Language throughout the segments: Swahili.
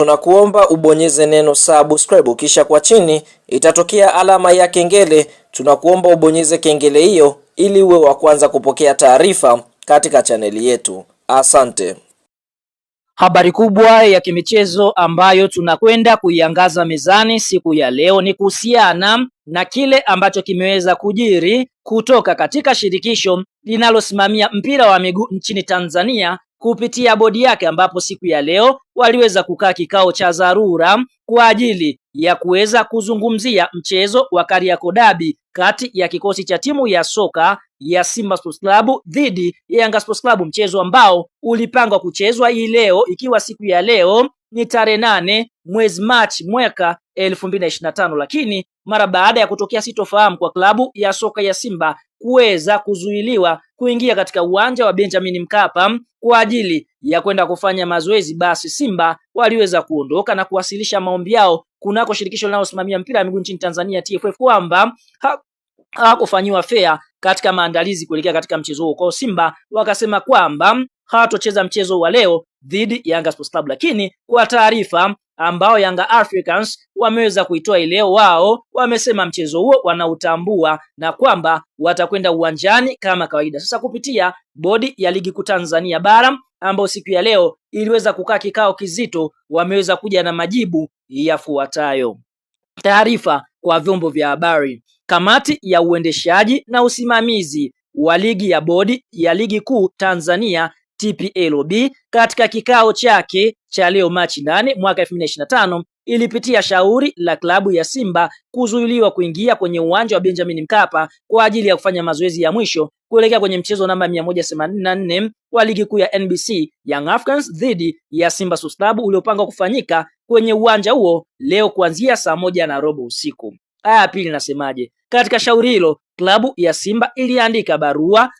Tunakuomba ubonyeze neno subscribe, kisha kwa chini itatokea alama ya kengele. Tunakuomba ubonyeze kengele hiyo ili uwe wa kwanza kupokea taarifa katika chaneli yetu. Asante. Habari kubwa ya kimichezo ambayo tunakwenda kuiangaza mezani siku ya leo ni kuhusiana na kile ambacho kimeweza kujiri kutoka katika shirikisho linalosimamia mpira wa miguu nchini Tanzania kupitia bodi yake, ambapo siku ya leo waliweza kukaa kikao cha dharura kwa ajili ya kuweza kuzungumzia mchezo wa Kariakoo Derby kati ya kikosi cha timu ya soka ya Simba Sports Club dhidi ya Yanga Sports Club, mchezo ambao ulipangwa kuchezwa hii leo, ikiwa siku ya leo ni tarehe 8 mwezi Machi mwaka 2025, lakini mara baada ya kutokea sitofahamu kwa klabu ya soka ya Simba kuweza kuzuiliwa kuingia katika uwanja wa Benjamin Mkapa kwa ajili ya kwenda kufanya mazoezi, basi Simba waliweza kuondoka na kuwasilisha maombi yao kunako shirikisho linalosimamia mpira wa miguu nchini Tanzania TFF kwamba hawakufanyiwa fair katika maandalizi kuelekea katika mchezo huo. Kwa Simba wakasema kwamba hawatocheza mchezo wa leo dhidi ya Yanga Sports Club, lakini kwa taarifa ambao Yanga Africans wameweza kuitoa leo, wao wamesema mchezo huo wanautambua na kwamba watakwenda uwanjani kama kawaida. Sasa kupitia bodi ya ligi kuu Tanzania bara ambao siku ya leo iliweza kukaa kikao kizito, wameweza kuja na majibu yafuatayo. Taarifa kwa vyombo vya habari. Kamati ya uendeshaji na usimamizi wa ligi ya bodi ya ligi kuu Tanzania TPLB katika kikao chake cha leo Machi 8 mwaka 2025 ilipitia shauri la klabu ya Simba kuzuiliwa kuingia kwenye uwanja wa Benjamin Mkapa kwa ajili ya kufanya mazoezi ya mwisho kuelekea kwenye mchezo namba 184 wa ligi kuu ya NBC Young Africans dhidi ya Simba Sports Club uliopangwa kufanyika kwenye uwanja huo leo kuanzia saa 1:15 usiku. Aya pili nasemaje? Katika shauri hilo klabu ya Simba iliandika barua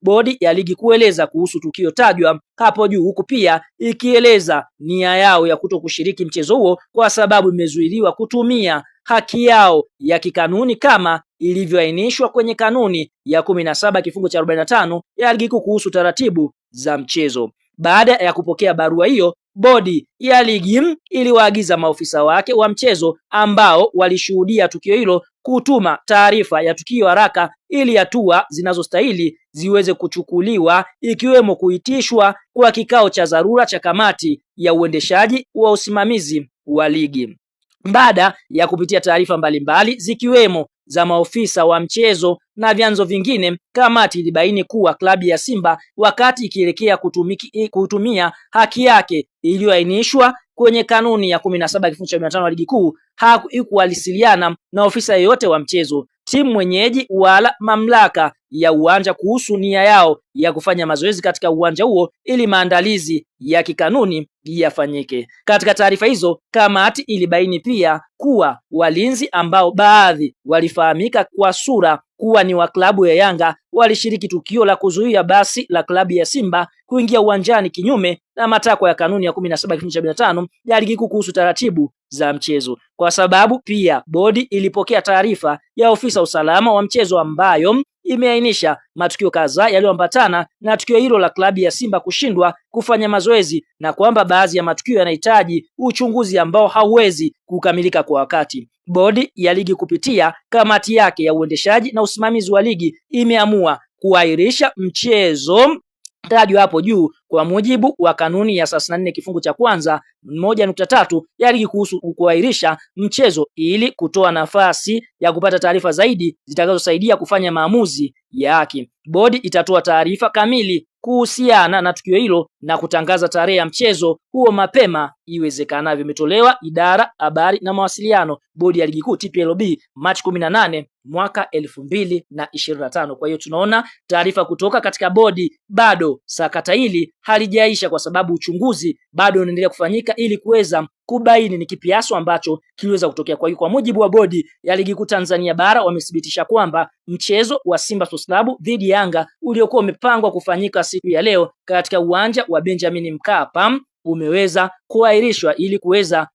bodi ya ligi kueleza kuhusu tukio tajwa hapo juu, huku pia ikieleza nia yao ya kuto kushiriki mchezo huo kwa sababu imezuiliwa kutumia haki yao ya kikanuni kama ilivyoainishwa kwenye kanuni ya 17 kifungu cha 45 ya ligi kuu kuhusu taratibu za mchezo. Baada ya kupokea barua hiyo, bodi ya ligi iliwaagiza maofisa wake wa mchezo ambao walishuhudia tukio hilo kutuma taarifa ya tukio haraka ili hatua zinazostahili ziweze kuchukuliwa, ikiwemo kuitishwa kwa kikao cha dharura cha kamati ya uendeshaji wa usimamizi wa ligi. Baada ya kupitia taarifa mbalimbali zikiwemo za maofisa wa mchezo na vyanzo vingine, kamati ilibaini kuwa klabu ya Simba wakati ikielekea kutumia haki yake iliyoainishwa kwenye kanuni ya 17 kifungu cha 15 wa ligi kuu haikuwasiliana na ofisa yeyote wa mchezo, timu mwenyeji wala mamlaka ya uwanja kuhusu nia yao ya kufanya mazoezi katika uwanja huo ili maandalizi ya kikanuni yafanyike. Katika taarifa hizo, kamati ilibaini pia kuwa walinzi ambao baadhi walifahamika kwa sura kuwa ni wa klabu ya Yanga walishiriki tukio la kuzuia basi la klabu ya Simba kuingia uwanjani kinyume na matakwa ya kanuni ya 17 kifungu cha 15 ya ligi kuu kuhusu taratibu za mchezo. Kwa sababu pia bodi ilipokea taarifa ya ofisa usalama wa mchezo ambayo imeainisha matukio kadhaa yaliyoambatana na tukio hilo la klabu ya Simba kushindwa kufanya mazoezi na kwamba baadhi ya matukio yanahitaji uchunguzi ambao hauwezi kukamilika kwa wakati. Bodi ya ligi kupitia kamati yake ya uendeshaji na usimamizi wa ligi imeamua kuahirisha mchezo tajwa hapo juu kwa mujibu wa kanuni ya 34 kifungu cha kwanza 1.3 ya ligi kuhusu kuahirisha mchezo ili kutoa nafasi ya kupata taarifa zaidi zitakazosaidia kufanya maamuzi ya haki. Bodi itatoa taarifa kamili kuhusiana na tukio hilo na kutangaza tarehe ya mchezo huo mapema iwezekanavyo. Imetolewa idara habari na mawasiliano, bodi ya ligi kuu TPLB, Machi 18 mwaka 2025. Kwa hiyo tunaona taarifa kutoka katika bodi, bado sakata hili halijaisha kwa sababu uchunguzi bado unaendelea kufanyika ili kuweza kubaini ni kipi hasa ambacho kiliweza kutokea. Kwa hiyo kwa mujibu wa bodi ya ligi kuu Tanzania bara wamethibitisha kwamba mchezo wa Simba Sports Club dhidi ya Yanga uliokuwa umepangwa kufanyika siku ya leo katika uwanja wa Benjamin Mkapa umeweza kuahirishwa ili kuweza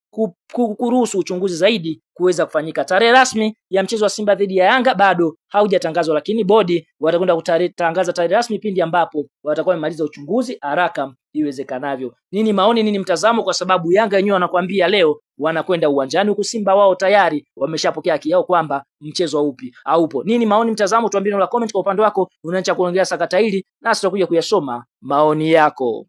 kuruhusu uchunguzi zaidi kuweza kufanyika. Tarehe rasmi ya mchezo wa Simba dhidi ya Yanga bado haujatangazwa, lakini bodi watakwenda kutangaza tarehe rasmi pindi ambapo watakuwa wamemaliza uchunguzi haraka iwezekanavyo. Nini maoni, nini mtazamo? Kwa sababu Yanga wenyewe wanakuambia leo wanakwenda uwanjani, huku Simba wao tayari wameshapokea haki yao kwamba mchezo haupo. Nini maoni, mtazamo? Tuambie la comment kwa upande wako, unaacha kuongea sakata hili nasi tutakuja kuyasoma maoni yako.